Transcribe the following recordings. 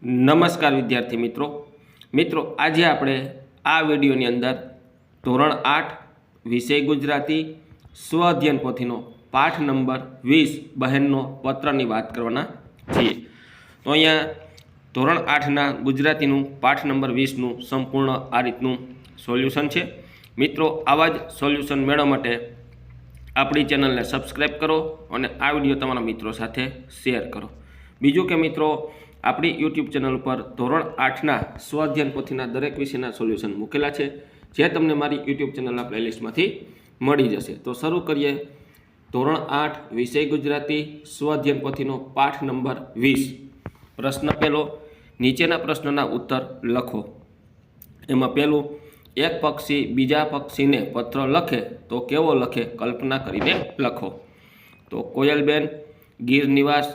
નમસ્કાર વિદ્યાર્થી મિત્રો આજે આપણે આ વિડીયોની અંદર ધોરણ 8 વિષય ગુજરાતી સ્વ અધ્યયન પોથીનો પાઠ નંબર 20 બહેનનો પત્રની વાત કરવાના છીએ। તો અહીંયા ધોરણ 8ના ગુજરાતીનું પાઠ નંબર 20નું સંપૂર્ણ આ રીતનું સોલ્યુશન છે। મિત્રો આવા જ સોલ્યુશન મેળવવા માટે આપણી ચેનલને સબસ્ક્રાઈબ કરો અને આ વિડીયો તમારા મિત્રો સાથે શેર કરો। બીજું કે મિત્રો આપણી યુટ્યુબ ચેનલ પર ધોરણ 8ના સ્વ અધ્યયન પોથીના દરેક વિષયના સોલ્યુશન મૂકેલા છે, જે તમને મારી યુટ્યુબ ચેનલના પ્લેલિસ્ટમાંથી મળી જશે। તો શરૂ કરીએ ધોરણ 8 વિષય ગુજરાતી સ્વ અધ્યયન પોથીનો પાઠ નંબર 20। પ્રશ્ન પહેલો, નીચેના પ્રશ્નના ઉત્તર લખો। એમાં પહેલું, એક પક્ષી બીજા પક્ષીને પત્ર લખે તો કેવો લખે, કલ્પના કરીને લખો। તો કોયલબેન, ગીર નિવાસ,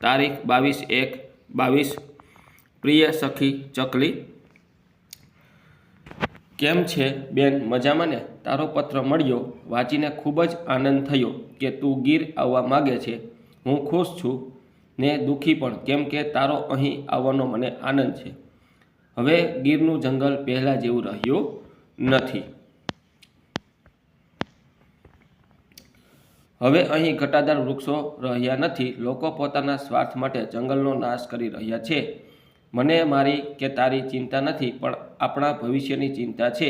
તારીખ 22/1/22। પ્રિય સખી ચકલી, કેમ છે બેન, મજામાં ને? તારો પત્ર મળ્યો, વાંચીને ખૂબ જ આનંદ થયો કે તું ગીર આવવા માગે છે। હું ખુશ છું ને દુઃખી પણ, કેમ કે તારો અહીં આવવાનો મને આનંદ છે। હવે ગીરનું જંગલ પહેલાં જેવું રહ્યું નથી। હવે અહીં ઘટાદાર વૃક્ષો રહ્યા નથી। લોકો પોતાના સ્વાર્થ માટે જંગલનો નાશ કરી રહ્યા છે। મને મારી કે તારી ચિંતા નથી, પણ આપણા ભવિષ્યની ચિંતા છે।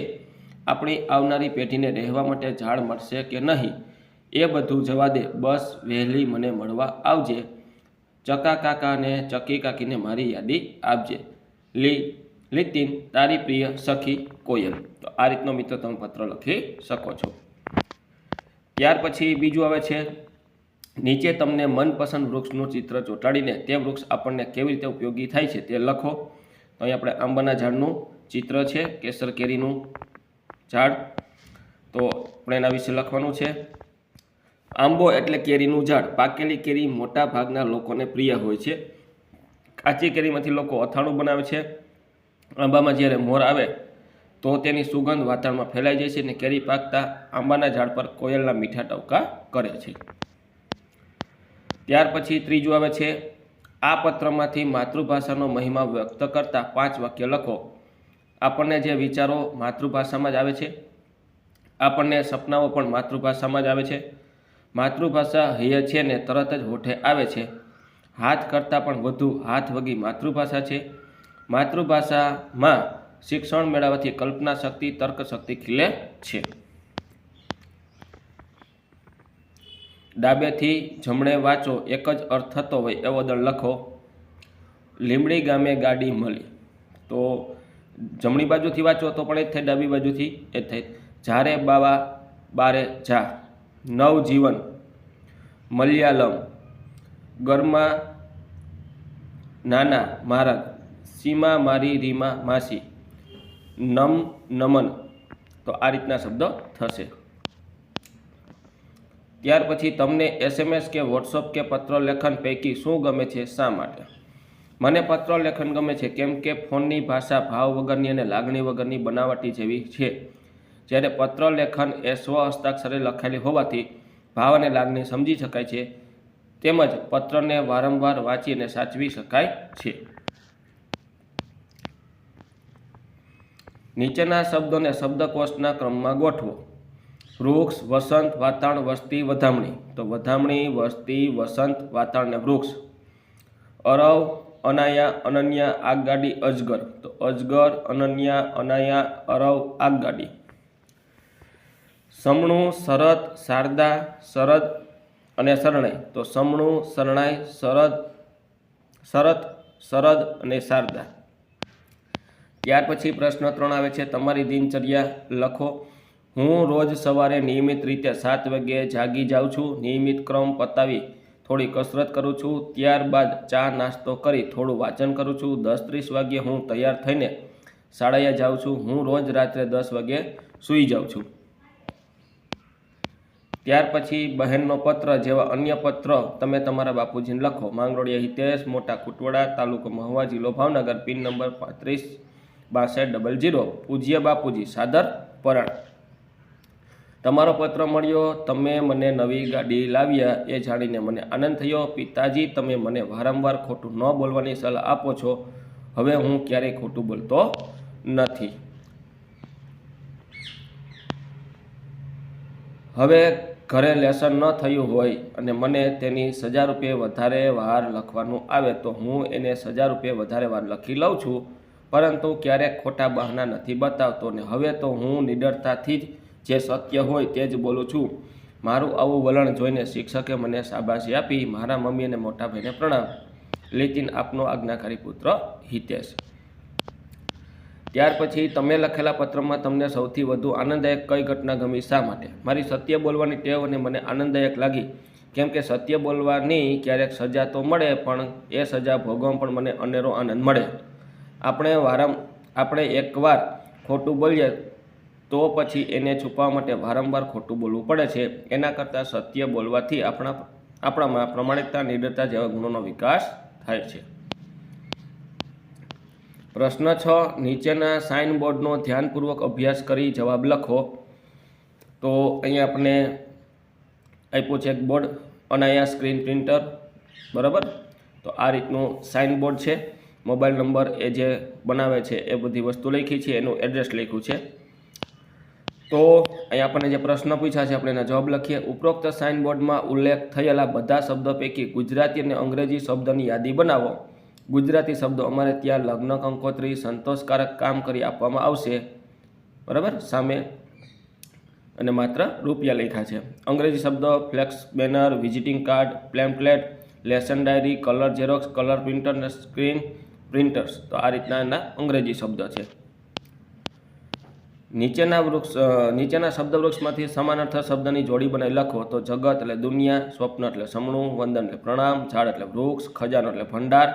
આપણી આવનારી પેઢીને રહેવા માટે ઝાડ મળશે કે નહીં એ બધું જવા દે, બસ વહેલી મને મળવા આવજે। ચકા કાકા ને ચકી કાકીને મારી યાદી આપજે। લીતિન, તારી પ્રિય સખી કોયલ। તો આ રીતનો મિત્રો તમે પત્ર લખી શકો છો। ત્યાર પછી બીજું આવે છે, નીચે તમને મનપસંદ વૃક્ષનું ચિત્ર ચોંટાડીને તે વૃક્ષ આપણને કેવી રીતે ઉપયોગી થાય છે તે લખો। તો અહીં આપણે આંબાના ઝાડનું ચિત્ર છે, કેસર કેરીનું ઝાડ, તો આપણે એના વિશે લખવાનું છે। આંબો એટલે કેરીનું ઝાડ। પાકેલી કેરી મોટા ભાગના લોકોને પ્રિય હોય છે। કાચી કેરીમાંથી લોકો અથાણું બનાવે છે। આંબામાં જ્યારે મોર આવે તો તેની સુગંધ વાતાવરણમાં ફેલાઈ જાય છે અને કેરી પાકતા આંબાના ઝાડ પર કોયલના મીઠા ટવકા કરે છે। ત્યાર પછી ત્રીજું આવે છે, આ પત્રમાંથી માતૃભાષાનો મહિમા વ્યક્ત કરતા 5 વાક્ય લખો। આપણને જે વિચારો માતૃભાષામાં જ આવે છે, આપણને સપનાઓ પણ માતૃભાષામાં જ આવે છે। માતૃભાષા હૈયે છે ને તરત જ હોઠે આવે છે। હાથ કરતાં પણ વધુ હાથ વગી માતૃભાષા છે। માતૃભાષામાં શિક્ષણ મેળવવાથી કલ્પના શક્તિ, તર્ક શક્તિ ખીલે છે। ડાબેથી જમણે વાંચો એક જ અર્થ થતો હોય એવો દળ લખો। લીમડી ગામે ગાડી મળી, તો જમણી બાજુથી વાંચો તો પણ એ જ થાય, ડાબી બાજુથી એ જ થાય। જારે બાવા બારે જા, નવજીવન, મલયાલમ, ગરમા નાના મહારાજ, સીમા મારી રીમા માસી, નમન। તો આ રીતના શબ્દ થશે। ત્યાર પછી તમને SMS કે વોટ્સઅપ કે પત્ર લેખન પૈકી શું ગમે છે, શા માટે? મને પત્ર લેખન ગમે છે કેમ કે ફોનની ભાષા ભાવ વગરની અને લાગણી વગરની બનાવટી જેવી છે, જ્યારે પત્ર લેખન એ સ્વ હસ્તાક્ષરે લખાયેલી હોવાથી ભાવ અને લાગણી સમજી શકાય છે, તેમજ પત્રને વારંવાર વાંચી અને સાચવી શકાય છે। નીચેના શબ્દોને શબ્દકોશના ક્રમમાં ગોઠવો। વૃક્ષ, વસંત, વાતાવરણ, વસ્તી, વધામણી। તો વધામણી, વસ્તી, વસંત, વાતાવરણ ને વૃક્ષ। અરવ, અનાયા, અનન્યા, આગગાડી, અજગર। તો અજગર, અનન્યા, અનાયા, અરવ, આગગાડી। સમણું, શરત, શારદા, શરદ અને શરણાઈ। તો સમણું, શરણાઈ, શરત, શરદ અને શારદા। ત્યાર પછી પ્રશ્ન 3 આવે છે, તમારી દિનચર્યા લખો। હું રોજ સવારે નિયમિત રીતે 7 વાગ્યે જાગી જાઉં છું। નિયમિત ક્રમ પતાવી થોડી કસરત કરું છું। ત્યારબાદ ચા નાસ્તો કરી થોડું વાંચન કરું છું। 10:30 વાગ્યે હું તૈયાર થઈને શાળાએ જાઉં છું। હું રોજ રાત્રે 10 વાગ્યે સૂઈ જાઉં છું। ત્યાર પછી બહેનનો પત્ર જેવા અન્ય પત્ર તમે તમારા બાપુજીને લખો। માંગરોળિયા હિતેશ, મોટા કુટવાડા, તાલુકો મહુવા, જિલ્લો ભાવનગર, પિન નંબર 356200। પૂજ્ય બાપુજી, સાદર પરાણ। તમારો પત્ર મળ્યો, તમે મને નવી ગાડી લાવ્યા એ જાણીને મને આનંદ થયો. પિતાજી, તમે મને વારંવાર ખોટું ન બોલવાની સલાહ આપો છો. હવે હું ક્યારેય ખોટું બોલતો નથી. હવે ઘરે લેસન ન થયું હોય અને મને તેની સજા રૂપે વધારે વાર લખવાનું આવે તો હું એને સજા રૂપે વધારે વાર લખી લઉં છું, પરંતુ ક્યારેક ખોટા બહાના નથી બતાવતો ને હવે તો હું નિડરતાથી જ જે સત્ય હોય તે જ બોલું છું. મારું આવું વલણ જોઈને શિક્ષકે મને શાબાશી આપી. મારા મમ્મી અને મોટા ભાઈને પ્રણામ. લીતિન, આપનો આજ્ઞાકારી પુત્ર હિતેશ. ત્યાર પછી તમે લખેલા પત્રમાં તમને સૌથી વધુ આનંદદાયક કઈ ઘટના ગમી, શા માટે? મારી સત્ય બોલવાની ટેવ અને મને આનંદદાયક લાગી, કેમ કે સત્ય બોલવાની ક્યારેક સજા તો મળે પણ એ સજા ભોગવવામાં પણ મને અનેરો આનંદ મળે. આપણે એકવાર ખોટું બોલીએ તો પછી એને છુપાવવા માટે વારંવાર ખોટું બોલવું પડે છે. એના કરતાં સત્ય બોલવાથી આપણામાં પ્રમાણિકતા, નિડરતા જેવા ગુણોનો વિકાસ થાય છે. પ્રશ્ન 6. નીચેના સાઇન બોર્ડનો ધ્યાનપૂર્વક અભ્યાસ કરી જવાબ લખો. તો અહીંયા આપણે આપ્યું છે એક બોર્ડ, અનાયા સ્ક્રીન પ્રિન્ટર, બરાબર. તો આ રીતનું સાઇન બોર્ડ છે. મોબાઈલ નંબર એ જે બનાવે છે એ બધી વસ્તુ લખી છે, એનું એડ્રેસ લખ્યું છે. તો અહીંયા આપણને જે પ્રશ્ન પૂછ્યા છે આપણે એના જવાબ લખીએ. ઉપરોક્ત સાઇન બોર્ડમાં ઉલ્લેખ થયેલા બધા શબ્દો પૈકી ગુજરાતી અને અંગ્રેજી શબ્દની યાદી બનાવો. ગુજરાતી શબ્દો અમારે ત્યાં લગ્ન, કંકોત્રી, સંતોષકારક કામ કરી આપવામાં આવશે, બરાબર, સામે, અને માત્ર રૂપિયા લખ્યા છે. અંગ્રેજી શબ્દો flex banner, visiting card, pamphlet, lesson diary, colour xerox, colour printer અને સ્ક્રીન પ્રિન્ટર્સ. તો આ રીતના એના અંગ્રેજી શબ્દ છે. નીચેના શબ્દ વૃક્ષમાંથી સમાનાર્થ શબ્દની જોડી બનાવી લખો. તો જગત એટલે દુનિયા, સ્વપ્ન એટલે સપનું, વંદન એટલે પ્રણામ, ઝાડ એટલે વૃક્ષ, ખજાનો એટલે ભંડાર,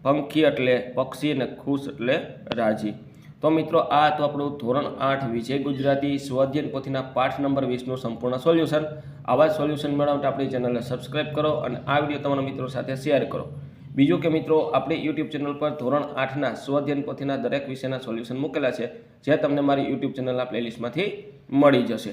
પંખી એટલે પક્ષી અને ખુશ એટલે રાજી. તો મિત્રો, આ તો આપણું ધોરણ 8 વિષય ગુજરાતી સ્વાધ્યાય પોથીના પાઠ નંબર 20નું સંપૂર્ણ સોલ્યુશન. આવા જ સોલ્યુશન મેળવવા માટે આપણી ચેનલને સબસ્ક્રાઈબ કરો અને આ વિડીયો તમારા મિત્રો સાથે શેર કરો. બીજું કે મિત્રો, આપણી યુટ્યુબ ચેનલ પર ધોરણ 8ના સ્વાધ્યાય પોથીના દરેક વિષયના સોલ્યુશન મૂકેલા છે, જે તમને મારી યુટ્યુબ ચેનલના પ્લેલિસ્ટમાંથી મળી જશે.